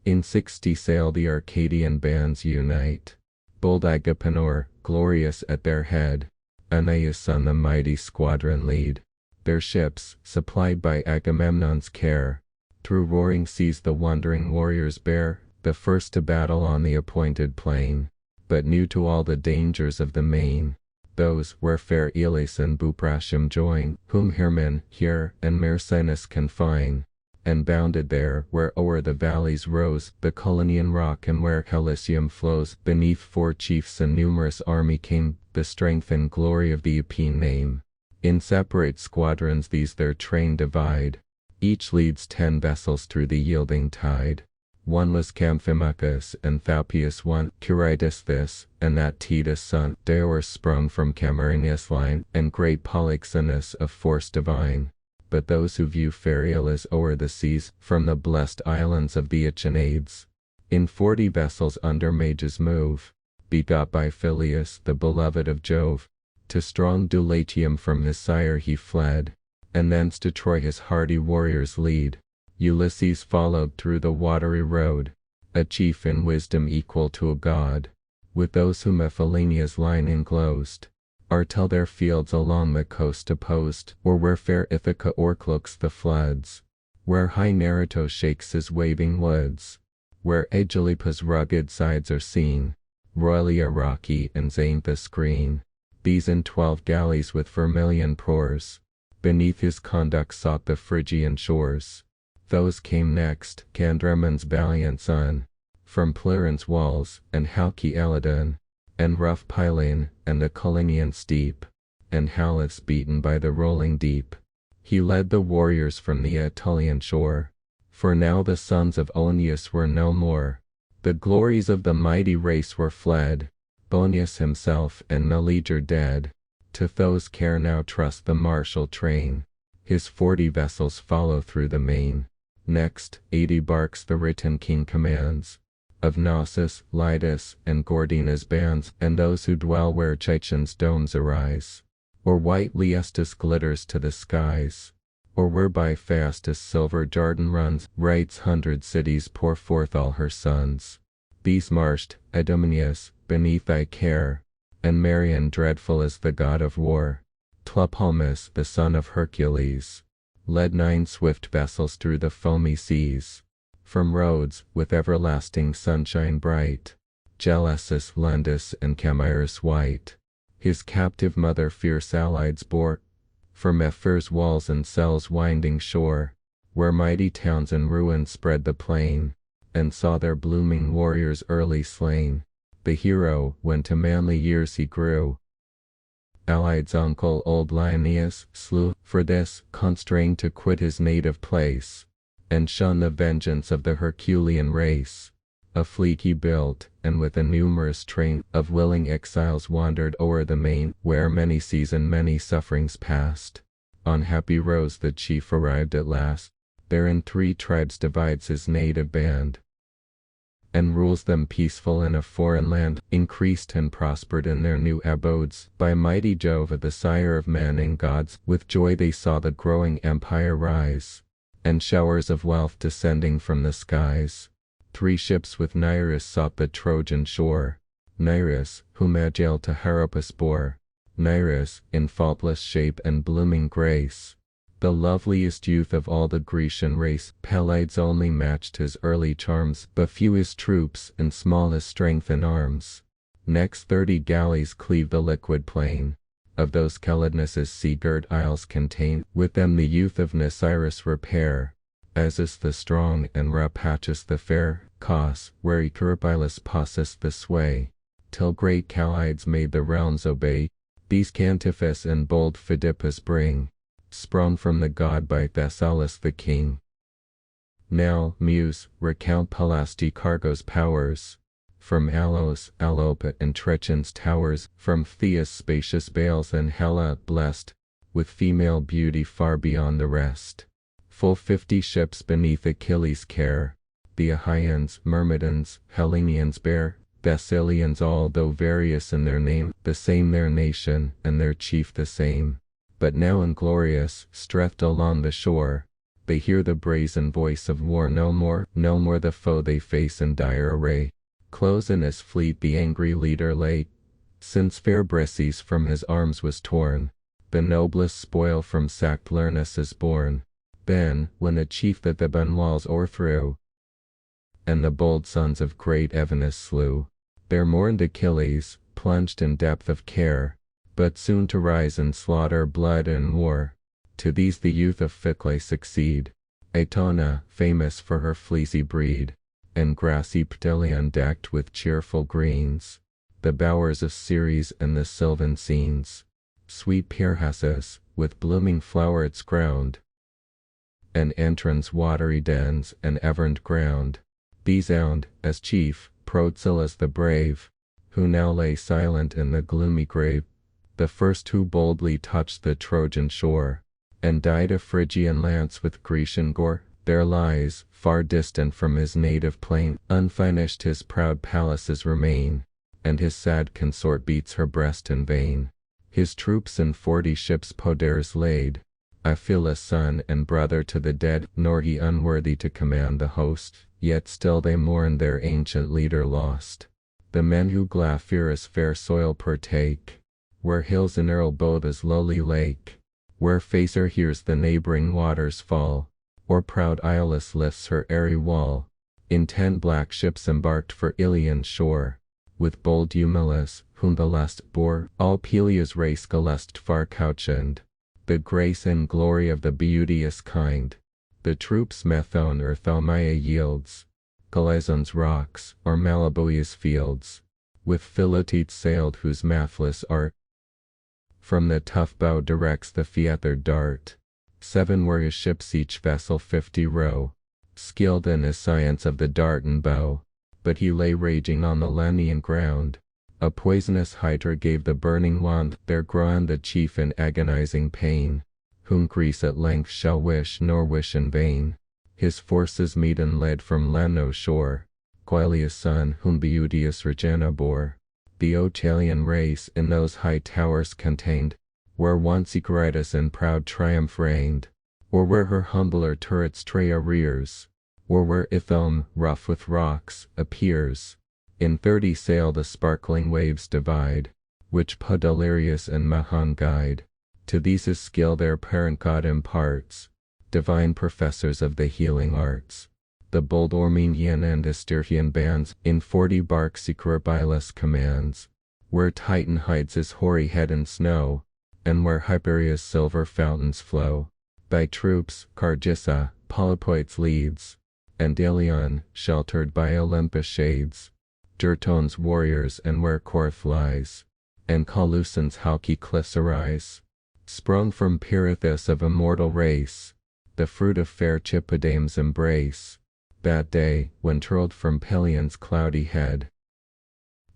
In 60 sail the Arcadian bands unite, bold Agapenor, glorious at their head, Aeneas on the mighty squadron lead. Their ships, supplied by Agamemnon's care, through roaring seas the wandering warriors bear, the first to battle on the appointed plain, but new to all the dangers of the main. Those where fair Elis and Buprasium join, whom Hermon, Here, and Myrsinus confine, and bounded there where o'er the valleys rose the Colonian rock, and where Calisium flows. Beneath 4 chiefs a numerous army came, the strength and glory of the Epean name. In separate squadrons these their train divide, each leads 10 vessels through the yielding tide. One was Camphimachus, and Thaupius one, Curitus this, and that Titus son, Diores sprung from Camarinius line, and great Polyxenus of force divine. But those who view fair Elis o'er the seas, from the blessed islands of the Ichoniades, in 40 vessels under mages move, begot by Phyleus, the beloved of Jove. To strong Dulichium from his sire he fled, and thence to Troy his hardy warriors lead. Ulysses followed through the watery road, a chief in wisdom equal to a god, with those whom Ephelenia's line enclosed, are till their fields along the coast opposed, or where fair Ithaca o'erlooks the floods, where high Neritos shakes his waving woods, where Aegylipa's rugged sides are seen, Roelia rocky and Xanthus green. These in 12 galleys with vermilion prores, beneath his conduct sought the Phrygian shores. Those came next, Candramon's valiant son, from Pleuron's walls, and Halcyalidon, and rough Pylene, and the Collinian steep, and Halys beaten by the rolling deep. He led the warriors from the Aetolian shore, for now the sons of Oeneus were no more. The glories of the mighty race were fled, Oeneus himself and Meleager dead. To Tho's care now trust the martial train, his 40 vessels follow through the main. Next, 80 barks the written king commands, of Knossos, Lydas, and Gordinas bands, and those who dwell where Chichon's domes arise, or white Liestus glitters to the skies, or where by Phaestus silver Dardan runs, Right's 100 cities pour forth all her sons. These marched, Idomeneus, beneath thy care, and Marion dreadful as the god of war. Tlepolemus, the son of Hercules, led 9 swift vessels through the foamy seas, from Rhodes, with everlasting sunshine bright, Gelessus, Lundus, and Camyrus white. His captive mother fierce Allides bore, from Ephir's walls and Sel's winding shore, where mighty towns and ruins spread the plain, and saw their blooming warriors early slain. The hero, when to manly years he grew, Allied's uncle old Lyneus slew. For this, constrained to quit his native place, and shun the vengeance of the Herculean race, a fleet he built, and with a numerous train of willing exiles wandered o'er the main, where many seas and many sufferings passed. On happy Rose the chief arrived at last, there in 3 tribes divides his native band, and rules them peaceful in a foreign land, increased and prospered in their new abodes. By mighty Jove, the sire of men and gods, with joy they saw the growing empire rise, and showers of wealth descending from the skies. 3 ships with Nireus sought the Trojan shore, Nireus, whom Agile to Harpus bore, Nireus, in faultless shape and blooming grace, the loveliest youth of all the Grecian race. Pelides only matched his early charms, but few his troops, and small his strength in arms. Next 30 galleys cleave the liquid plain, of those Calydnus' sea-girt isles contain. With them the youth of Nisyrus repair, as is the strong and rapacious the fair, cos, where Icarabilus possessed the sway, till great Calides made the realms obey. These Cantiphus and bold Phidippus bring, sprung from the god by Thessalus the king. Now, Muse, recount Pelasti Cargo's powers, from Alos, Alopa and Trechen's towers, from Thea's spacious bales and Hella, blessed with female beauty far beyond the rest. Full 50 ships beneath Achilles' care, the Achaeans, Myrmidons, Hellenians bear, Thessalians all though various in their name, the same their nation, and their chief the same. But now inglorious, stretched along the shore, they hear the brazen voice of war no more the foe they face in dire array. Close in his fleet the angry leader lay, since fair Briseis from his arms was torn, the noblest spoil from sacked Lernus is borne. Then, when a chief the Theban walls o'erthrew, and the bold sons of great Evenus slew, there mourned Achilles, plunged in depth of care, but soon to rise in slaughter, blood, and war. To these the youth of Phiclae succeed, Aetona, famous for her fleecy breed, and grassy Ptilion decked with cheerful greens, the bowers of Ceres and the sylvan scenes, sweet Pyrrhasus, with blooming flowerets crowned, and Antron's watery dens and Everned ground. These owned, as chief, Procillus the brave, who now lay silent in the gloomy grave, the first who boldly touched the Trojan shore, and dyed a Phrygian lance with Grecian gore. There lies, far distant from his native plain, unfinished his proud palaces remain, and his sad consort beats her breast in vain. His troops in 40 ships Podares laid, Iphilus son and brother to the dead, nor he unworthy to command the host, yet still they mourn their ancient leader lost. The men who Glaphyra's fair soil partake, where hills earl Boeotia's lowly lake, where Phaser hears the neighboring waters fall, or proud Iolus lifts her airy wall. In 10 black ships embarked for Ilion shore, with bold Eumelus, whom the lust bore, all Pelia's race Gelest far couchant, the grace and glory of the beauteous kind. The troops Methone or Thalmia yields, Galazon's rocks, or Maliboea's fields, with Philoctetes sailed whose mathless art from the tough bow directs the feathered dart. 7 were his ships, each vessel 50 row, skilled in his science of the dart and bow, but he lay raging on the Lemnian ground. A poisonous hydra gave the burning wand, there groaned the chief in agonizing pain, whom Greece at length shall wish, nor wish in vain. His forces meet and led from Lemnos shore, Coelius' son, whom beauteous Regina bore. The Oetalian race in those high towers contained, where once Icaritus in proud triumph reigned, or where her humbler turrets Traia rears, or where Ithome, rough with rocks, appears. In 30 sail the sparkling waves divide, which Podalirius and Mahon guide. To these his skill their parent god imparts, divine professors of the healing arts. The bold Ormenian and Astyrtian bands in 40 barks Icarabilus commands, where Titan hides his hoary head in snow, and where Hyperia's silver fountains flow. By troops Cargissa, Polypoetes leads, and Ilion, sheltered by Olympus shades, Dirton's warriors, and where Corinth lies, and Colusan's hawky cliffs arise, sprung from Pirithous of immortal race, the fruit of fair Chippodame's embrace. That day, when twirled from Pelion's cloudy head,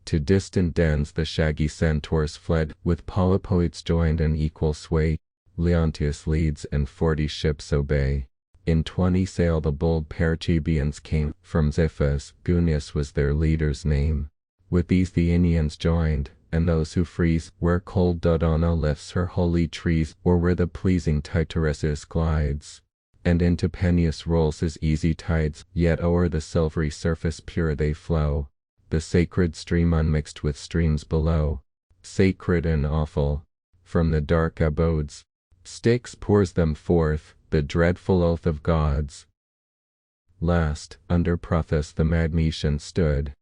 to distant dens the shaggy centaurs fled, with Polypoetes joined in equal sway. Leontius leads and 40 ships obey. In 20 sail the bold Perchebians came, from Xiphus, Gunius was their leader's name. With these the Aenians joined, and those who freeze, where cold Dodona lifts her holy trees, or where the pleasing Titaresius glides, and into Peneus rolls his easy tides, yet o'er the silvery surface pure they flow, the sacred stream unmixed with streams below. Sacred and awful, from the dark abodes, Styx pours them forth, the dreadful oath of gods. Last, under Prothous the Magmetian stood,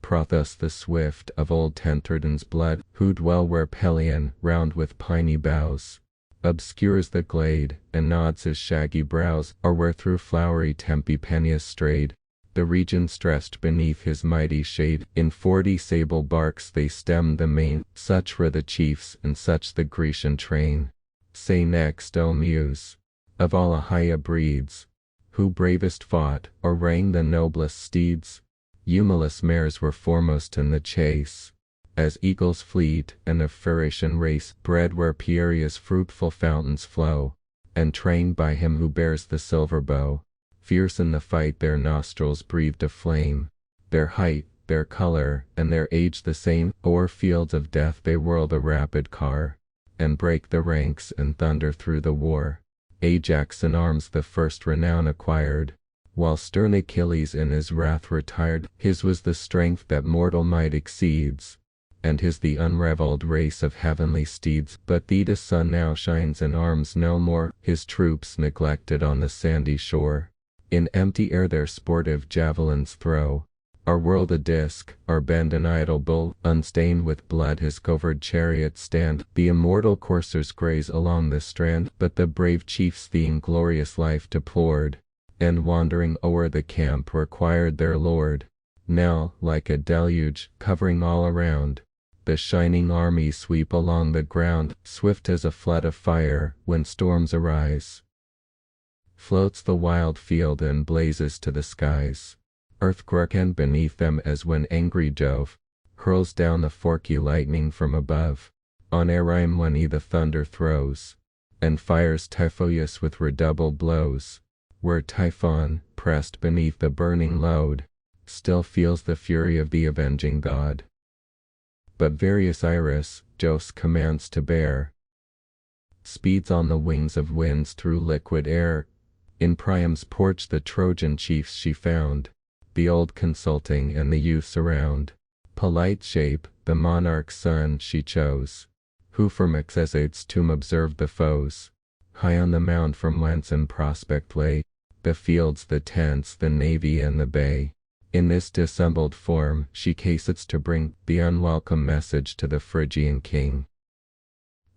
Prothous the swift, of old Tenterden's blood, who dwell where Pelion, round with piny boughs, obscures the glade, and nods his shaggy brows, or where through flowery Tempe Peñas strayed, the region stressed beneath his mighty shade. In 40 sable barks they stemmed the main, such were the chiefs, and such the Grecian train. Say next, O Muse, of all Achaia breeds, who bravest fought, or rang the noblest steeds? Eumelus' mares were foremost in the chase, as eagles fleet, and of Phaeacian race, bred where Pieria's fruitful fountains flow, and trained by him who bears the silver bow. Fierce in the fight their nostrils breathed a flame, their height, their color, and their age the same. O'er fields of death they whirl the rapid car, and break the ranks and thunder through the war. Ajax in arms the first renown acquired, while stern Achilles in his wrath retired. His was the strength that mortal might exceeds, and his the unrivalled race of heavenly steeds. But Thetis' son now shines in arms no more, his troops neglected on the sandy shore. In empty air their sportive javelins throw, or whirl the disk, or bend an idle bull. Unstained with blood his covered chariots stand, the immortal coursers graze along the strand. But the brave chiefs the inglorious life deplored, and wandering o'er the camp required their lord. Now, like a deluge, covering all around, the shining armies sweep along the ground. Swift as a flood of fire, when storms arise, floats the wild field and blazes to the skies. Earthquake beneath them as when angry Jove hurls down the forky lightning from above. On Erymone the thunder throws, and fires Typhoeus with redoubled blows. Where Typhon, pressed beneath the burning load, still feels the fury of the avenging god. But various Iris, Jove commands to bear, speeds on the wings of winds through liquid air. In Priam's porch the Trojan chiefs she found, the old consulting and the youths around. Polite shape, the monarch's son, she chose, who from Exesate's tomb observed the foes. High on the mound from whence in prospect lay the fields, the tents, the navy, and the bay. In this dissembled form she casets to bring the unwelcome message to the Phrygian king.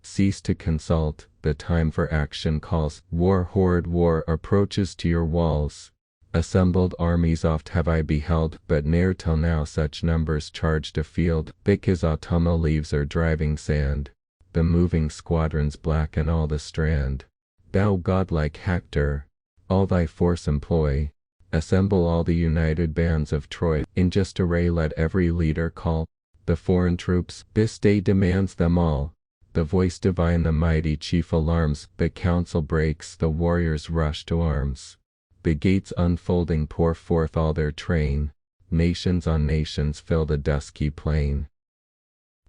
Cease to consult, the time for action calls. War, horrid war, approaches to your walls. Assembled armies oft have I beheld, but ne'er till now such numbers charged a field. Thick as autumnal leaves are driving sand, the moving squadrons blacken all the strand. Thou godlike Hector, all thy force employ, assemble all the united bands of Troy. In just array let every leader call the foreign troops, this day demands them all. The voice divine the mighty chief alarms, the council breaks, the warriors rush to arms. The gates unfolding pour forth all their train, nations on nations fill the dusky plain.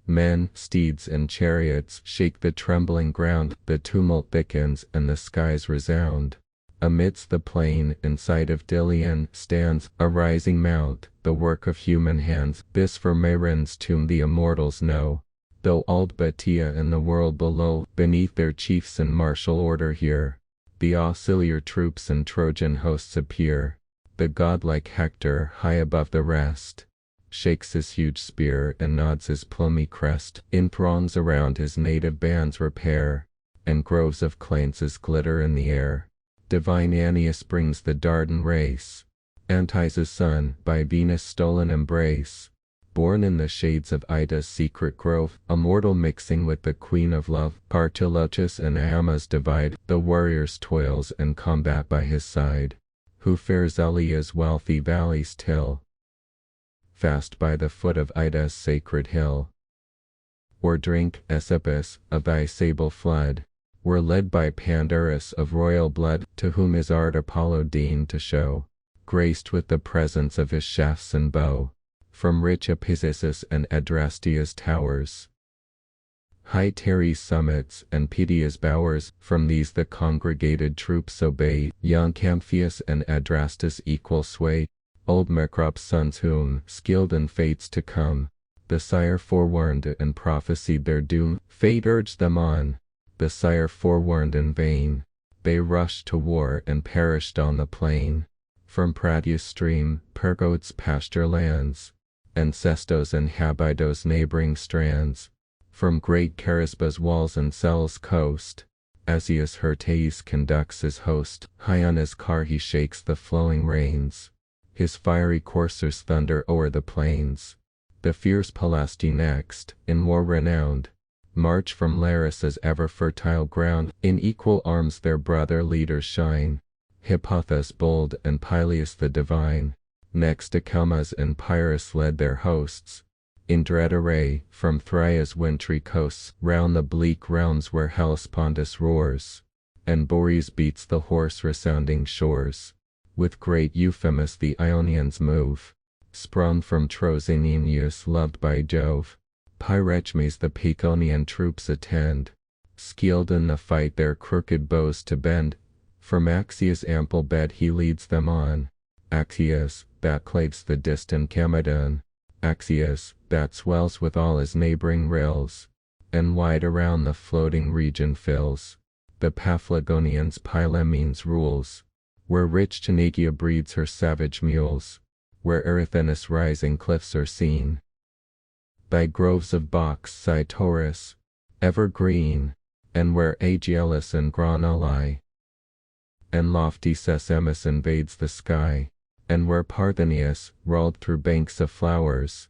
Men, steeds, and chariots shake the trembling ground, the tumult thickens and the skies resound. Amidst the plain, in sight of Dilion, stands a rising mount, the work of human hands. This for Mairon's tomb the immortals know, though old Batia and the world below, beneath their chiefs in martial order here, the auxiliar troops and Trojan hosts appear. The godlike Hector, high above the rest, shakes his huge spear and nods his plumy crest. In throngs around his native bands repair, and groves of clainces glitter in the air. Divine Aeneas brings the Dardan race, Antaeus' son, by Venus' stolen embrace. Born in the shades of Ida's secret grove, a mortal mixing with the queen of love. Partolochus and Iama's divide, the warrior's toils and combat by his side, who fair Zelia's wealthy valleys till, fast by the foot of Ida's sacred hill. Or drink, Aesopus, of thy sable flood, were led by Pandarus of royal blood, to whom his art Apollo deigned to show, graced with the presence of his shafts and bow. From rich Ephesus and Adrastea's towers, high Teres' summits and Petea's bowers, from these the congregated troops obey. Young Camphius and Adrastus equal sway, old Macrop's sons whom, skilled in fates to come, the sire forewarned and prophesied their doom. Fate urged them on, the sire forewarned in vain, they rushed to war and perished on the plain. From Pratius' stream, Pergo's pasture lands, and Sestos and Habidos neighboring strands, from great Carisba's walls and Sel's coast, Asius Hyrtaeus conducts his host, high on his car he shakes the flowing reins. His fiery coursers thunder o'er the plains. The fierce Pelasti next, in war renowned, march from Larissa's ever fertile ground. In equal arms their brother leaders shine, Hippothous bold and Pyleus the divine. Next Acamas and Pyrrhus led their hosts, in dread array, from Thria's wintry coasts, round the bleak realms where Hellespondus roars, and Boreas beats the hoarse resounding shores. With great Euphemus the Ionians move, sprung from Troezenius loved by Jove. Pyraechmes the Paconian troops attend, skilled in the fight their crooked bows to bend. From Axius' ample bed he leads them on, Axius, that claves the distant Camedon, Axius, that swells with all his neighboring rills, and wide around the floating region fills. The Paphlagonians Pylaemenes rules, where rich Tanagia breeds her savage mules, where Erythanus' rising cliffs are seen, by groves of box Cytorus, ever green, and where Aegialus and Grana lie, and lofty Sesamus invades the sky, and where Parthenius, rolled through banks of flowers,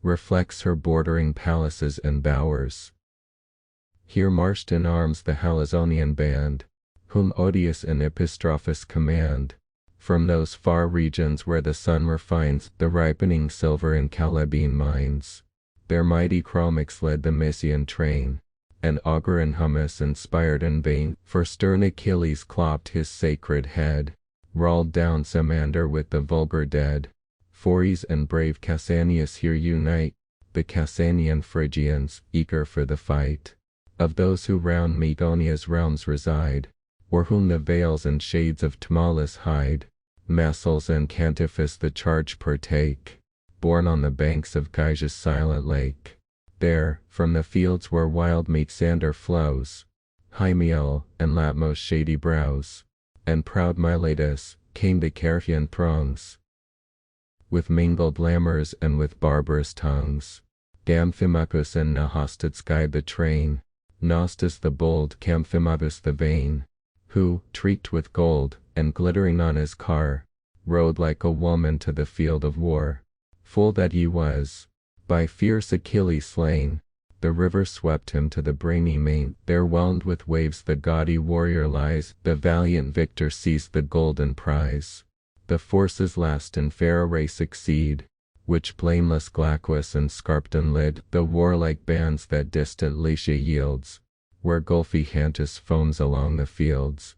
reflects her bordering palaces and bowers. Here marched in arms the Halizonian band, whom Odius and Epistrophus command, from those far regions where the sun refines the ripening silver in Calebine mines. Their mighty Chromics led the Mysian train, and Augur and Hummus inspired in vain, for stern Achilles clopped his sacred head, rolled down Samander with the vulgar dead. Phorcys and brave Cassanius here unite, the Cassanian Phrygians, eager for the fight, of those who round Megonia's realms reside, or whom the veils and shades of Tmolus hide. Messals and Cantiphus the charge partake, born on the banks of Gyges' silent lake. There, from the fields where wild Metasander flows, Hymeal and Latmos' shady brows, and proud Miletus, came the Carthian throngs, with mingled lamers and with barbarous tongues. Damphimachus and Nahastes guide the train, Nostus the bold, Camphimachus the vain, who, treaked with gold, and glittering on his car, rode like a woman to the field of war. Full that he was, by fierce Achilles slain, the river swept him to the briny main. There whelmed with waves the gaudy warrior lies, the valiant victor seized the golden prize. The forces last in fair array succeed, which blameless Glaucus and Scarpton led, the warlike bands that distant Lycia yields, where gulfy Hantus foams along the fields.